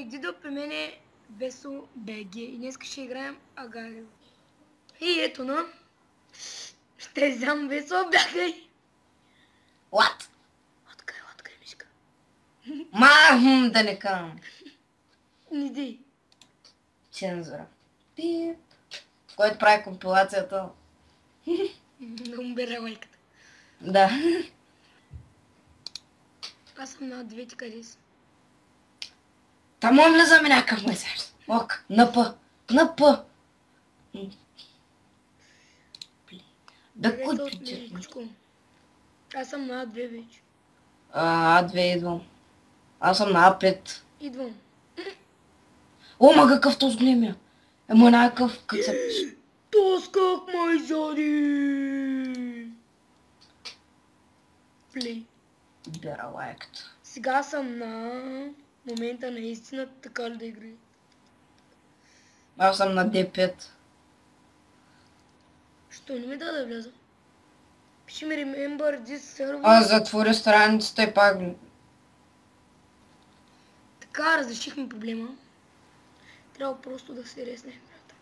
Дидо, при мен е Весо БГ и днес ще играем Агарио. И ето на. Ще взям Весо, бягай. What? Откай, мишка. Да не кам. Не дей. Цензура. Пип. Който прави компилацията. Да умбера лайката. Да. Аз съм на двете, къде си? Тамо влизаме някакъв месец. Ок, на П. Да кучи. Аз съм на А2 вече. А2 идвам. Аз съм на А5. Идвам. О, ма какъв този големия. Ема някакъв къцапиш. Тосках майзари. Плей. Бера лайката. Сега съм на момента на истина, така ли да играе? Аз съм на D5. Що не ми да вляза? Пиши ми remember this server. Аз затворя страницата и пак... Така, разрешихме проблема. Трябва просто да се ресне играта.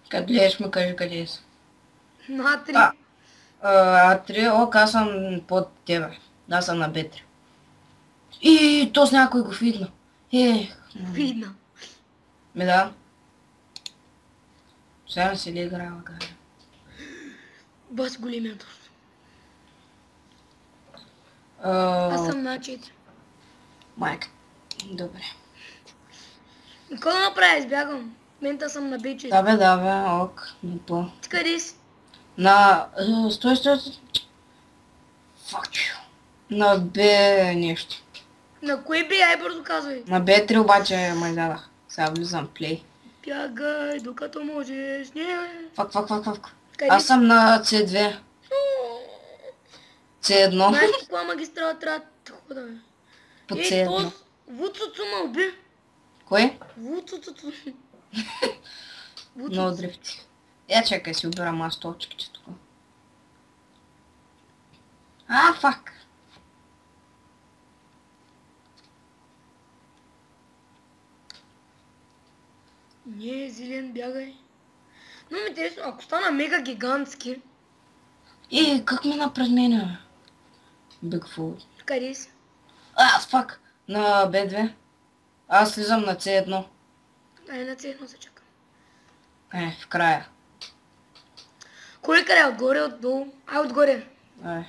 Къде лееш ми кажи къде си. На А3. А3, ок, аз съм под тебе. Аз съм на Б3. И то с някой го видна. Видна. Ми да. Сега си ли играла, кажа. Бас големия точно. Аз съм на 4. Майка. Добре. Какво да направя? Избягам. В момента съм на B4. Да бе, ок. На П. Ти къде си? На... Стой. Fuck you. На Б нещо. На кое бе? Ай бързо казвай. На Б3 обаче ме дадах. Сега влизам плей. Бягай, докато можеш. Не. Фак. Къде Аз си? съм на C2. C1. Знаеш по коя магистрала трябва да хода, бе? По Ей, C1. то Вуцуцу ме уби. Кое? Вуцуцу. Много дрифти. Я чакай си обирам аз точките тук. Фак. Не, зелен, бягай. Но ми интересно, ако стана мега гигантски, Как мина пред мене? Бигфул. къде си? Фак. На B2. Аз слизам на C1. Ай, на цехно се чакам. В края. Кой къде? Отгоре, отдолу? Отгоре. Ай.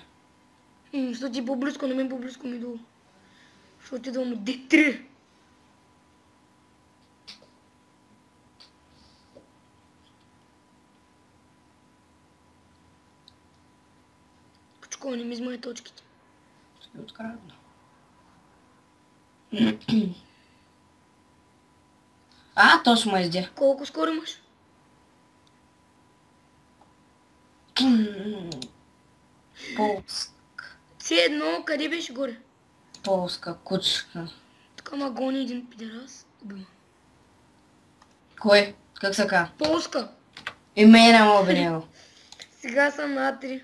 Що ти по-близко, на мен по-близко ми долу. Що ти идвам от D3. Почко, не ми измай точките. Ще ги открадна. Точно ме изде. Колко скоро имаш? Полска. C1, къде беше горе? Полска кучка. Тук ма гони един пидерас. Убима. Кой? Как се казва? Полска. И мене му би него. Сега съм на А3.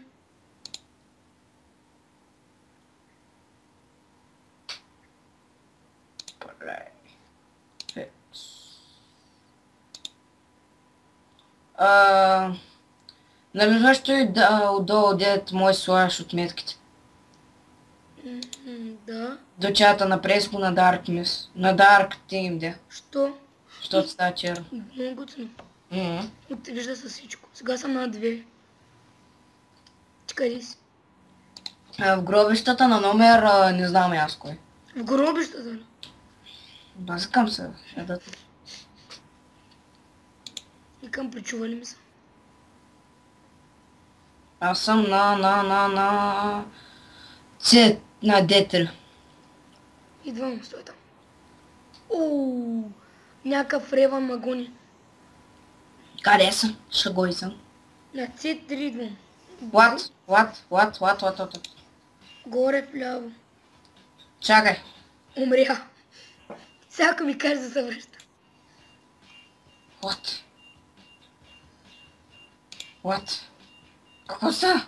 Нали виждаш той отдолу, дед мой слагаш отметките? Да. До чата на преско на Dark Miss. На Dark Team, де. Що? Защото става черно. Много готино. Вижда се всичко. Сега съм на 2. Ти къде си? В гробищата на номер не знам аз кой. В гробищата ли? Базикам се. Викам, причували ми са. Аз съм на C, на D3. Идвам, стой там. Някакъв реван магони. Къде съм? Шагой съм. На C3 идвам. What? Горе вляво. Чакай. Умря. Всяко ми каже да се връща. What? Какво са?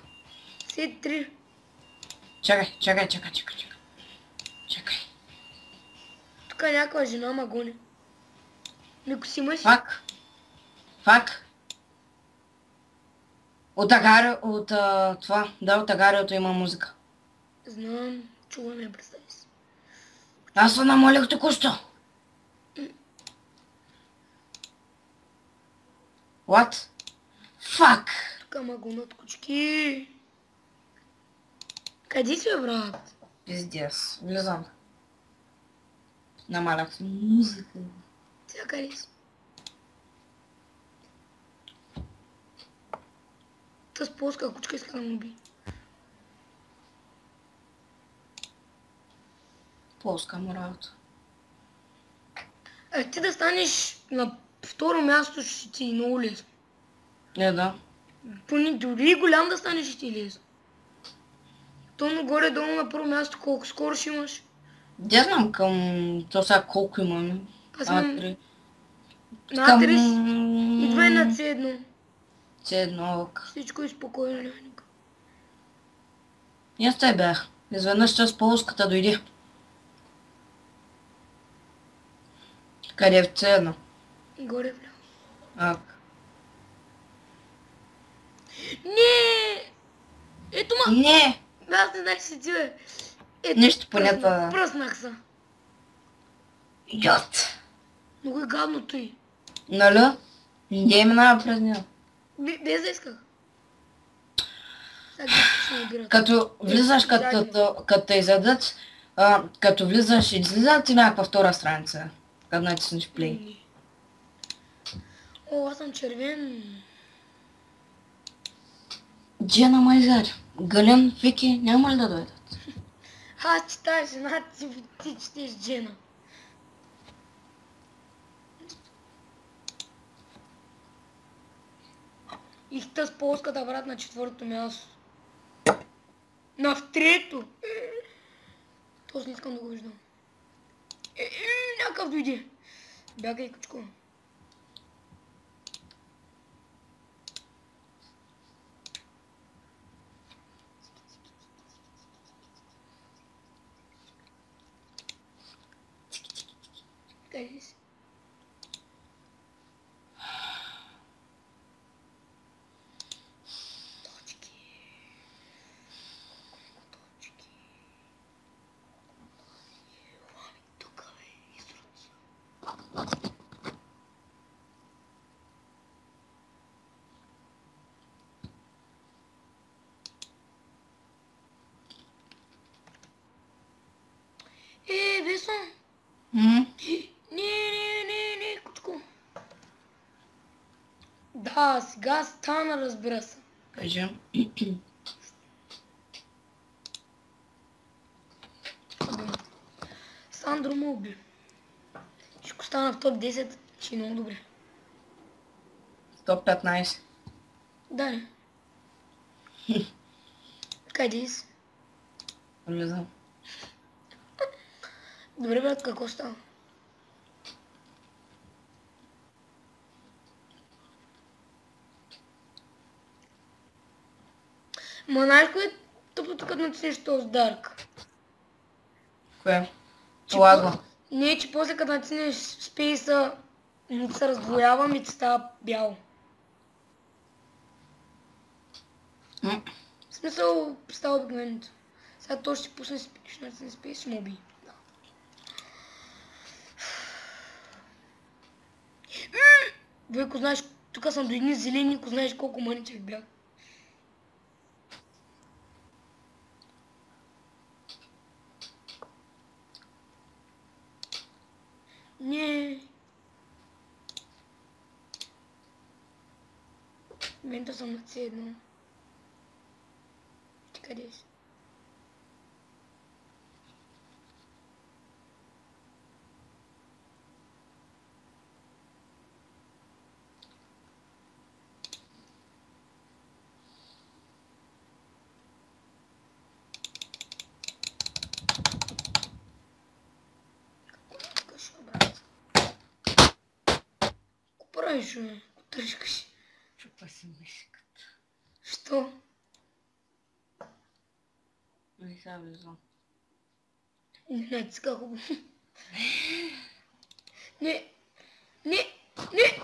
Сет 3. Чакай. Чакай. Тук е някаква жена ма гони. Мико си имаш? Фак. От това. Да, от агариото има музика. Знам, чуваме я, представи си. Аз се намалих току-що. What? Фак! Тук ма гонят кучки. Къде си, бе, брат? Пиздец. Влизам. Намалях си музика. Сега къде си? Тъс полска кучка иска да му би. Полска му работа. Ти да станеш на второ място ще ти е много лесно. Не, да. Поне дори и голям да станеш ще ти е лесно. То горе-долу на първо място колко скоро ще имаш? Не знам то сега колко имаме. Аз имам А3. на А3 и 2 на C1. C1 ок. Всичко е спокойно, няма никак. И аз те бях. Изведнъж с полската дойде. Къде е в C1? Горе вляво. Ак. Не! Ето ма! Не! Аз не знаеш си ти, бе. Ето, Нищо понятно. пръснах се. Йот! Много е гадно той. Нали? Не минава през него. Без да исках. Сега ще ме бират. Като влизаш, като те изядат, като влизаш и излизат и някаква втора страница. Като натиснеш плей. О, аз съм червен. Джена Майзар, Гален, Вики няма ли да дойдат? Аз читая жена, ти четеш Джена. И тъс полската, брат, на четвърто място. На в трето. Този не искам да го виждам. Някакъв дойде. Бягай, кучко. Къде си? Точки. Точки. Ами тук, бе, израз. Весо. Не, кучко. Да, сега стана, разбира се. Кажи. Сандро му уби. Ще стана в топ 10, ще е много добре. Топ 15. Да, не. Къде си? Не знам. Добре, брат, какво става? Ма знаеш кое е тъпото, като натиснеш този дарк? Кое? Лаго. Не, че после като натиснеш спейса, не се раздвоява, ми ти става бяло. В смисъл, става обикновеното. Сега то ще пусне ще натисне спейс, ще му уби. Войко, знаеш, тук съм до едни зелени, ако знаеш колко мъничек бях. Не. Мента съм на C1. Ти къде си? Правиш, бе? Тръжкаш. Чупа си мишката. Що? И сега влизам. Не натиска хубаво. Не. Не. Не.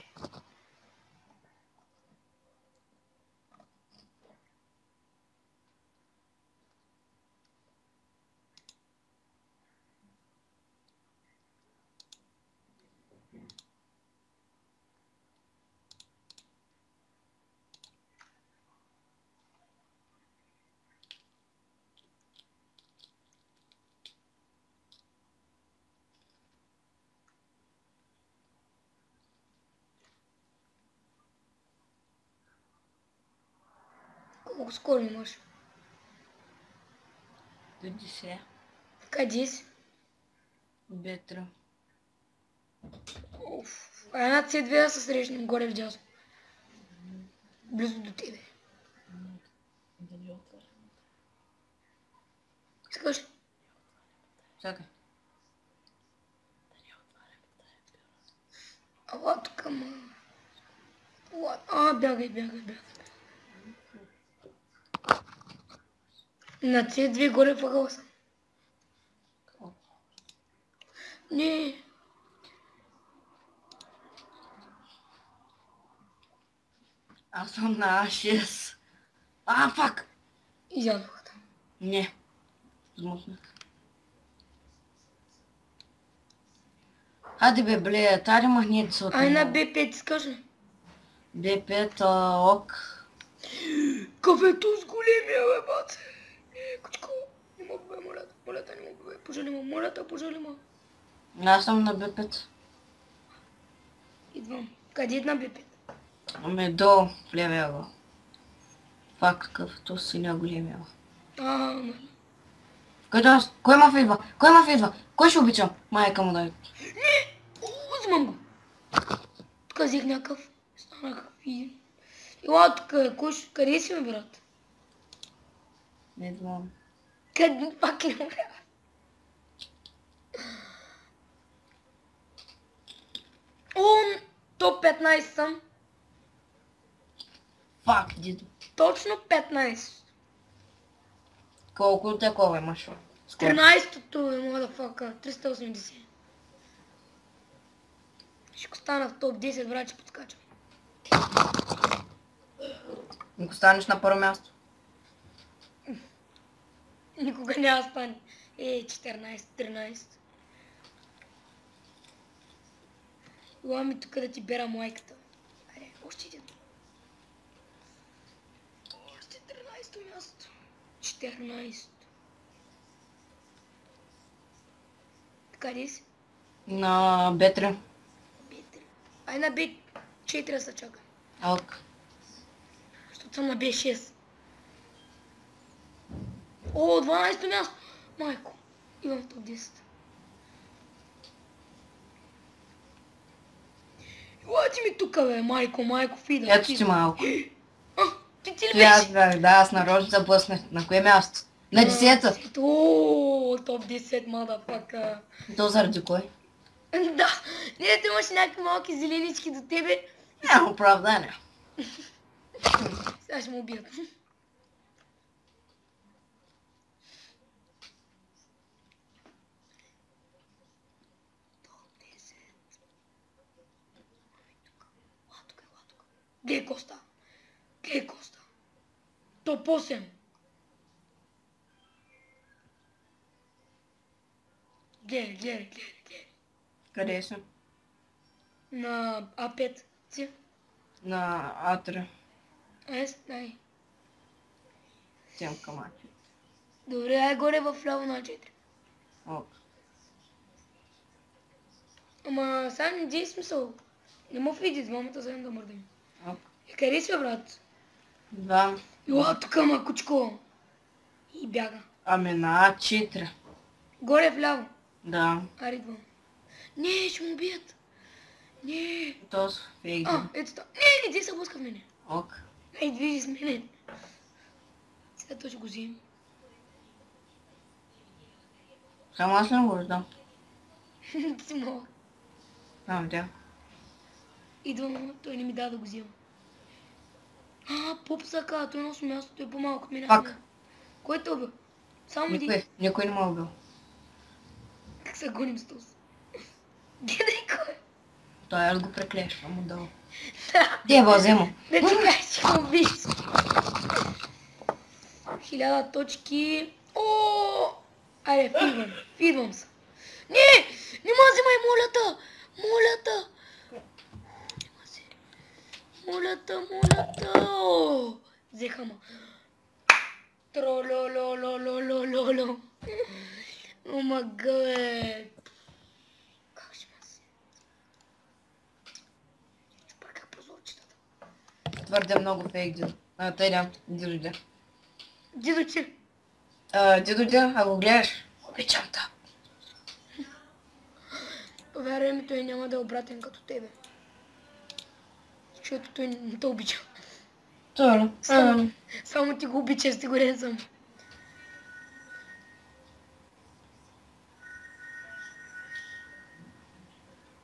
Колко скоро имаш? До 10. Къде си? Бетра. Една C2 се срещнем горе вдясно. Близо до тебе. Дали отварям? Искаш ли? Чакай. Ала тук, ма. А, бягай. На C2 горе въгъла съм. Не. Аз съм на А6. Фак! Изядоха там. Не. Смутнах. Хайде бе, бле, тари магнит са Ай на B5 искаш ли? B5, ок. Кафето с големия, бе, баце. Кучко, не мога бе, моля те, не мога бе. Пожали ма, моля те, пожали ма. Аз съм на B5. Идвам. Къде е на B5? Ами долу, в левия ъгъл. Фак, кафето с синя големия. Нали. Къде аз? Кой ма идва? Кой ма идва? Кой ще обичам? Майка му дай. Не! Взимам го. Тук взех някакъв. Станах и... Ела тук, къде си ме, брат? Не знам. Къде пак не ме, брат? Топ 15 съм. Фак, дидо. Точно 15. Колко такова имаш? 13-то е, motherfucker. 380. Ще стана в топ 10, брат, ще подскачам. Ако станеш на първо място. Никога няма да стане. 14, 13. Ела ми тук да ти бера майката. Аре, още един. Още 13-то място. 14. Къде си? На Б3. B3. Ай на B4 се чака. Ок. Защото съм на B6. 12-то място. Майко. Имам в топ 10. Ела ти ми тука, бе, майко, фида. Ето ти малко. Ти ли Аз беше? бях, да, аз нарочно се блъснах. На кое място? На 10-та. Топ 10, motherfucker. То заради кой? Да, не, ти имаш някакви малки зеленички до тебе. Няма оправдание. Сега ще му убият. Топ 10. Ела тук. Гледай Коста. Топ 8. Гледай. Къде си? На А5 си. На А3. Дай. Тем камачи. Добре, ай горе в ляво на 4. Ок. Ама сега не дей смисъл. Не му види двамата заедно да мърдим. Ок. Къде си, бе, брат? Да. Ела тук, ма, кучко. И бяга. Ами на А4. Горе вляво. Да. Аре, идвам. Не, ще му убият. Не. Този фейк. Ето това. Не, дей се блъска в мене. Ок. Ей, движи с мене. Сега той ще го вземем. Само аз не го виждам. Ти си малък. Там тя. Идвам, ама той не ми даде да го взема. Поп сака, той носи място, той е по-малко от мен. Пак. Кой е това, бе? Само един. Никой не ме убил. Как се гоним с този? Гледай кой. Той аз го преклещвам отдолу. Деба, взема. Не ти кажеш, че го убиш. 1000 точки. О! Айде, фидвам се. Не! Не ма взимай молята! Молята! Молята! О! Взеха ма. Тролололололололо. О ма гъбе. Как ще ма се? Спърка прозорчетата. Твърде много фейк дидо. Тъй да, дидо. Дидо, че? Дидо, ако гледаш, обичам те. Повярвай ми, той няма да е обратен като тебе. Защото той не те обича. Това Само ти го обича, сигурен съм.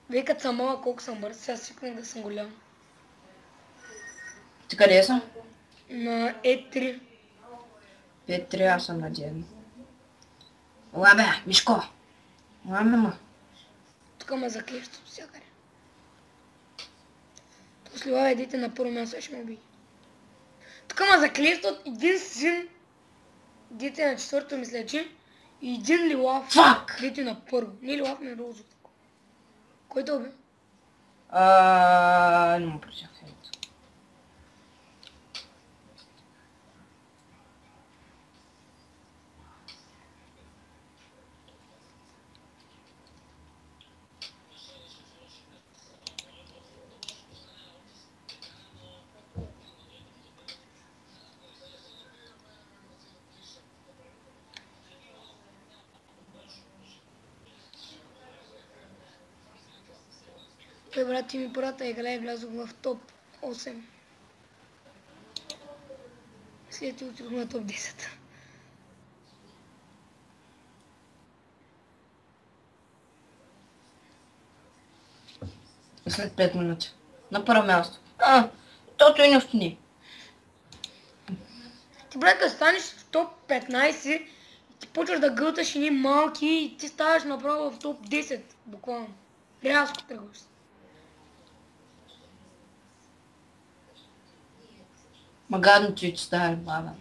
Вие като съм малък, колко съм бърз, сега свикнах да съм голям. Ти къде съм? На E3. Петри, аз съм наден. Ела бе, Мишко. Ела ма. Тук ме заклещат всякъде. После лава дете на първо място ще ме убие. Тук ме заклещат един син. Дете на четвърто мисля, че. И един лилав. Фак! Дете на първо. Не лилав, не розов. Кой те уби? Не му прочах. Той брат ти ми първата игра и влязох в топ 8. След това отидох на топ 10. След 5 минути. На първо място. Тото и не втни. Ти брат, като станеш в топ 15, ти почваш да гълташ едни малки и ти ставаш направо в топ 10, буквално. Рязко тръгваш. Ма гадно ти ставаш, баба.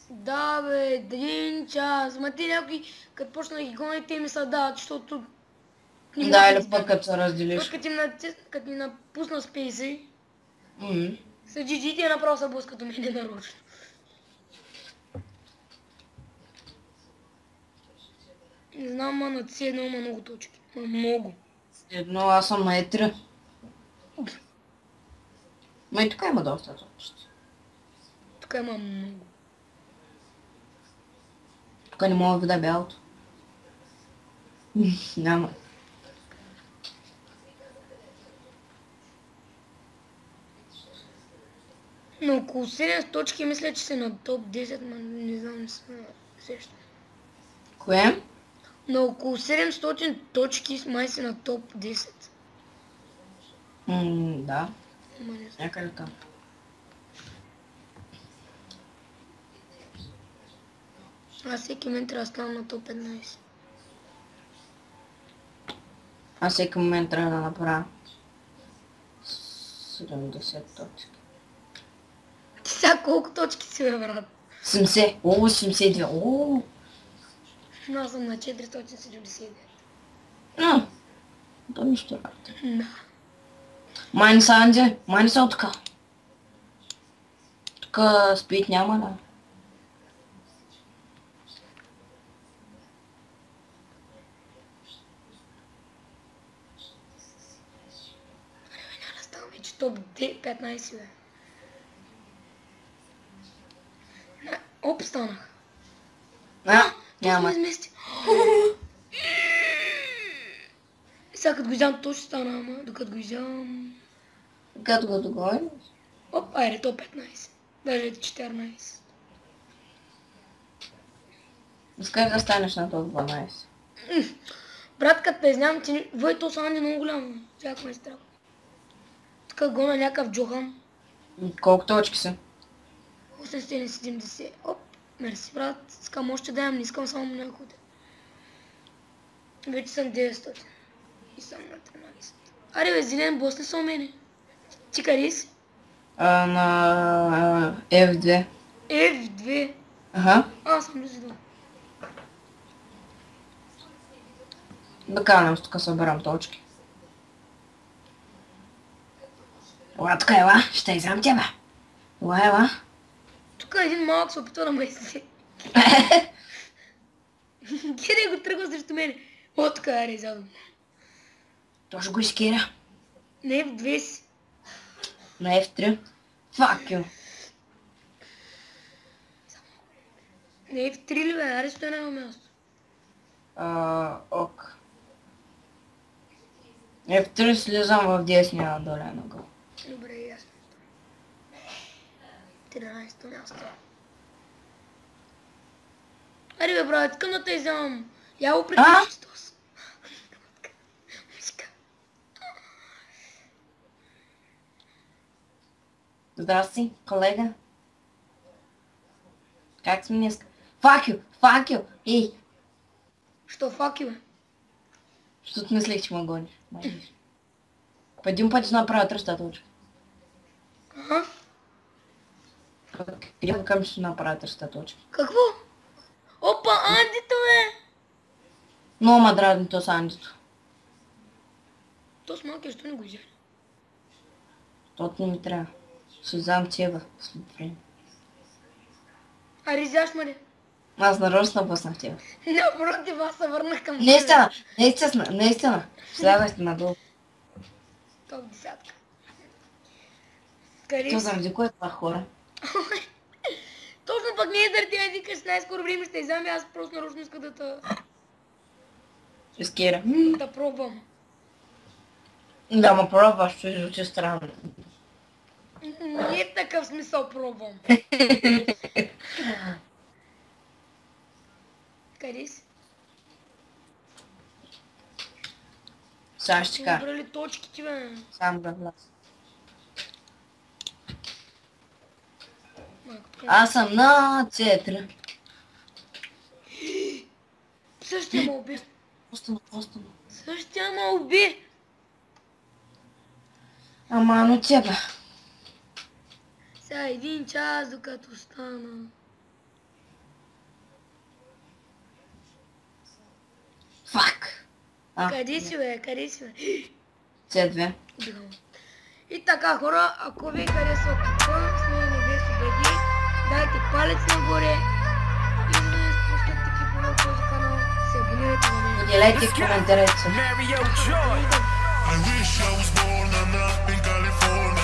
Да бе, един час. Ма ти някои, като почна да ги гони, те ми се дават, защото... Да, или пък като се разделиш. Като ни напусна спейси, с GG ти направо се блъскат до мене нарочно. Не знам, ма на C1 има много точки. Много. Едно, аз съм на E3. Ма и тук има доста точки. Тук има много. Тук не мога да видя бялото. Няма. На около 7 точки мисля, че са на топ 10, но не знам, не съм сещам. Кое? На около 700 точки май си на топ 10. Да. Ама не знам. Някъде там. Аз всеки момент трябва да ставам на топ 15. Аз всеки момент трябва да направя 70 точки. Ти сега колко точки си, бе, брат? 70. 72. Но аз съм на 479. То нищо работа. Да. Май не са, Анди. Май не са от така. Тук спит няма, да. Няма да ставам вече топ 15, бе. Оп, станах. Няма. Измести. Сега като го изям, то ще стана, ама докато го изям... Като го догониш? Оп, айде, топ 15. Даже 14. Искаш да станеш на топ 12. Брат, като те знам, че Войто са Анди много голямо. Всяко ме страх. Тук гона някакъв Джохан. Колко точки са? 870. Оп, Мерси, брат. Искам още да ям, не искам само мляко. Вече съм 900. И съм на 13. Аре бе, зелен бос не са у мене. Ти къде си? На F2. F2. Ага. Аз съм близо до. Да канем, тук събирам точки. Ела, тук ела, ще изям тебе. Ела. Тук един малък се опитва да ме излезе. Гере го тръгва срещу мене. О, тук аре, изядам. Тоже го изкира. На F2 си. На F3. Fuck you. На F3 ли бе? Аре, стой на едно място. Ок. F3 слизам в десния долен ъгъл. Добре, ясно. 13-то място. Аре бе, брат, искам да те изявам. Я го прекъсваш с този. Музика. Здрасти, колега. Как сме днес? Fuck you! Ей! Що факи, бе? Защото мислех, че ме гониш. По един път ще направя тръща точка. Ага. Къде към ще направя тръща точка? Какво? Опа, Андито, бе! Много ма дразни то с Андито. То с малки, защо не го взяли? Тото не ми трябва. Ще взам тебе след време. Аре, изяш ме ли? Аз нарочно напуснах тебе. Напротив, аз се върнах към тебе. Наистина. Слязахте надолу. Топ десятка. Къде То си? заради кое това хора? Точно пък не е заради тебе викаш, най-скоро време ще изяме, аз просто нарочно иска Изкира. да пробвам. Да ме пробваш, че звучи странно. Не е такъв смисъл пробвам. Къде си? Сега ще кажа. Набрали точките, бе. Сам да вляза. Майко, така. Аз съм на C3. Същия ме уби. Остана. Същия ме уби. Ама но тебе. Сега 1 час, докато стана. Фак. Къде си, бе? Къде си, бе? C2. Убивам. И така, хора, ако ви харесва какво сме Небесо БГ, дайте палец нагоре и за да не изпускат такива в този канал, се абонирайте на мен. Поделете и коментарете. Mario Joy. I wish I was born and up in California.